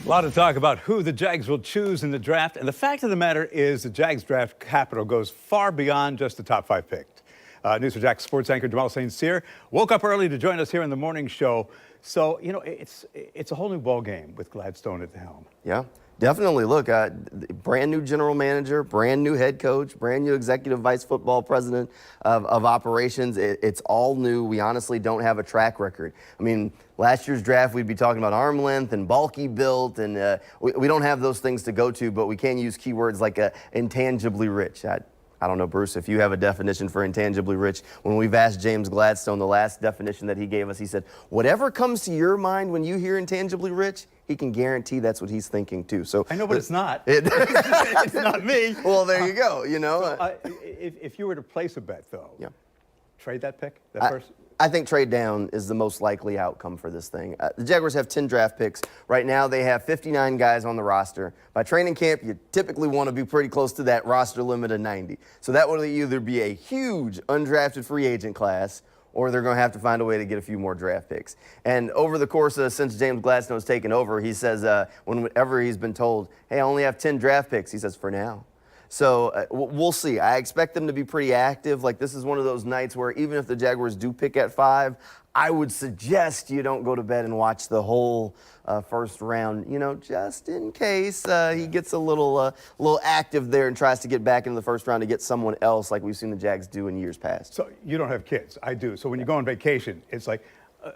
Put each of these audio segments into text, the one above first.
A lot of talk about who the Jags will choose in the draft, and the fact of the matter is the Jags draft capital goes far beyond just the top 5 picked. News for Jax sports anchor Jamal St here woke up early to join us here in the morning show. So, you know, it's a whole new ball game with Gladstone at the helm. Yeah, definitely. Look, brand new general manager, brand new head coach, brand new executive vice football president of operations. It's all new. We honestly don't have a track record. I mean, last year's draft, we'd be talking about arm length and bulky built, and we don't have those things to go to, but we can use keywords like intangibly rich. I don't know, Bruce, if you have a definition for intangibly rich. When we've asked James Gladstone, the last definition that he gave us, he said, whatever comes to your mind when you hear intangibly rich, he can guarantee that's what he's thinking too. So I know, but it's not. It's not me. Well, there you go, you know. So, if you were to place a bet, though, yeah, trade that pick, that first? I think trade down is the most likely outcome for this thing. The Jaguars have 10 draft picks. Right now, they have 59 guys on the roster. By training camp, you typically want to be pretty close to that roster limit of 90. So that would either be a huge undrafted free agent class, or they're going to have to find a way to get a few more draft picks. And over the course of, since James Gladstone's taken over, he says whenever he's been told, hey, I only have 10 draft picks, he says, for now. So we'll see. I expect them to be pretty active. Like, this is one of those nights where even if the Jaguars do pick at 5, I would suggest you don't go to bed and watch the whole first round, you know, just in case he gets a little active there and tries to get back into the first round to get someone else like we've seen the Jags do in years past. So you don't have kids. I do. So when you go on vacation, it's like,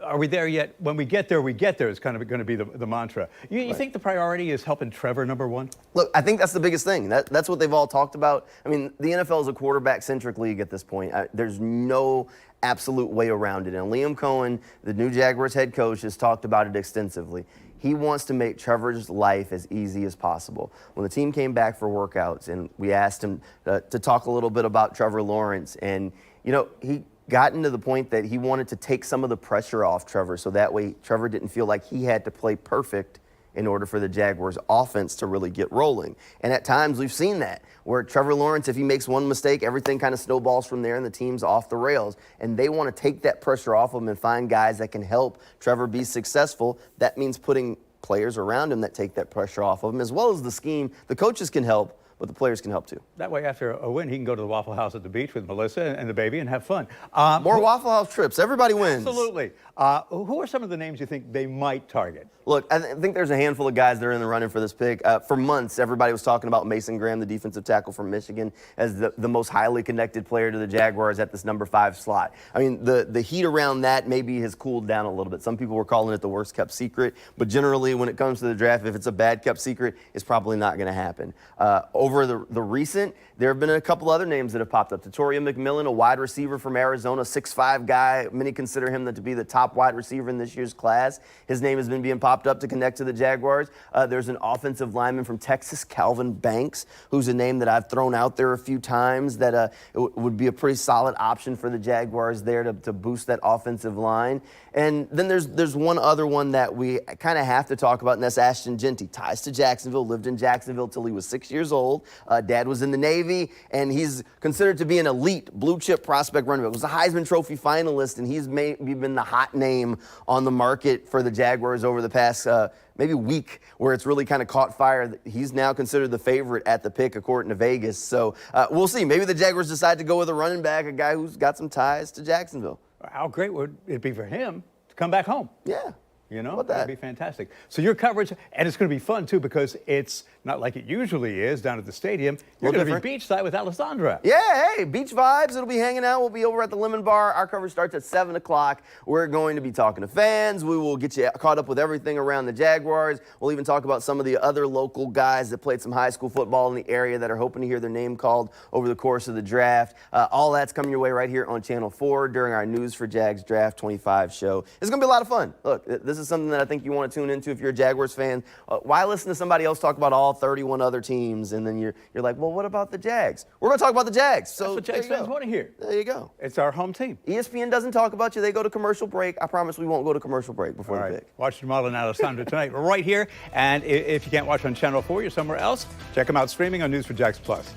are we there yet? When we get there, we get there. It's kind of going to be the mantra. You think the priority is helping Trevor, number one? Look, I think that's the biggest thing. That's what they've all talked about. I mean, the NFL is a quarterback-centric league at this point. There's no absolute way around it. And Liam Cohen, the new Jaguars head coach, has talked about it extensively. He wants to make Trevor's life as easy as possible. When the team came back for workouts and we asked him to talk a little bit about Trevor Lawrence, and, you know, he gotten to the point that he wanted to take some of the pressure off Trevor so that way Trevor didn't feel like he had to play perfect in order for the Jaguars offense to really get rolling. And at times we've seen that, where Trevor Lawrence, if he makes one mistake, everything kind of snowballs from there and the team's off the rails. And they want to take that pressure off him and find guys that can help Trevor be successful. That means putting players around him that take that pressure off of him, as well as the scheme. The coaches can help, but the players can help too. That way, after a win, he can go to the Waffle House at the beach with Melissa and the baby and have fun. More Waffle House trips. Everybody wins. Absolutely. Who are some of the names you think they might target? Look, I think there's a handful of guys that are in the running for this pick. For months, everybody was talking about Mason Graham, the defensive tackle from Michigan, as the most highly connected player to the Jaguars at this number 5 slot. I mean, the heat around that maybe has cooled down a little bit. Some people were calling it the worst kept secret, but generally when it comes to the draft, if it's a bad kept secret, it's probably not going to happen. Over the recent, there have been a couple other names that have popped up. Tatoria McMillan, a wide receiver from Arizona, 6'5" guy. Many consider him to be the top wide receiver in this year's class. His name has been being popped up to connect to the Jaguars. There's an offensive lineman from Texas, Calvin Banks, who's a name that I've thrown out there a few times that would be a pretty solid option for the Jaguars there to boost that offensive line. And then there's one other one that we kind of have to talk about, and that's Ashton Genty. Ties to Jacksonville, lived in Jacksonville till he was 6 years old. Dad was in the Navy, and he's considered to be an elite blue-chip prospect running back. Was a Heisman Trophy finalist, and he's maybe been the hot name on the market for the Jaguars over the past maybe week, where it's really kind of caught fire. He's now considered the favorite at the pick, according to Vegas. So we'll see. Maybe the Jaguars decide to go with a running back, a guy who's got some ties to Jacksonville. How great would it be for him to come back home? Yeah. You know, that'd be fantastic. So your coverage, and it's going to be fun too, because it's not like it usually is down at the stadium. You're going to be beachside with Alessandra. Yeah, hey, beach vibes. It'll be hanging out. We'll be over at the Lemon Bar. Our coverage starts at 7 o'clock. We're going to be talking to fans. We will get you caught up with everything around the Jaguars. We'll even talk about some of the other local guys that played some high school football in the area that are hoping to hear their name called over the course of the draft. All that's coming your way right here on Channel 4 during our News for Jags Draft 25 show. It's going to be a lot of fun. Look, this is something that I think you want to tune into if you're a Jaguars fan. Why listen to somebody else talk about all 31 other teams, and then you're like, well, what about the Jags? We're going to talk about the Jags. So that's what Jags fans want to hear. There you go. It's our home team. ESPN doesn't talk about you. They go to commercial break. I promise we won't go to commercial break before the pick. Watch Jamal and Alessandra tonight. We're right here. And if you can't watch on Channel 4, you're somewhere else, check them out streaming on News for Jags Plus.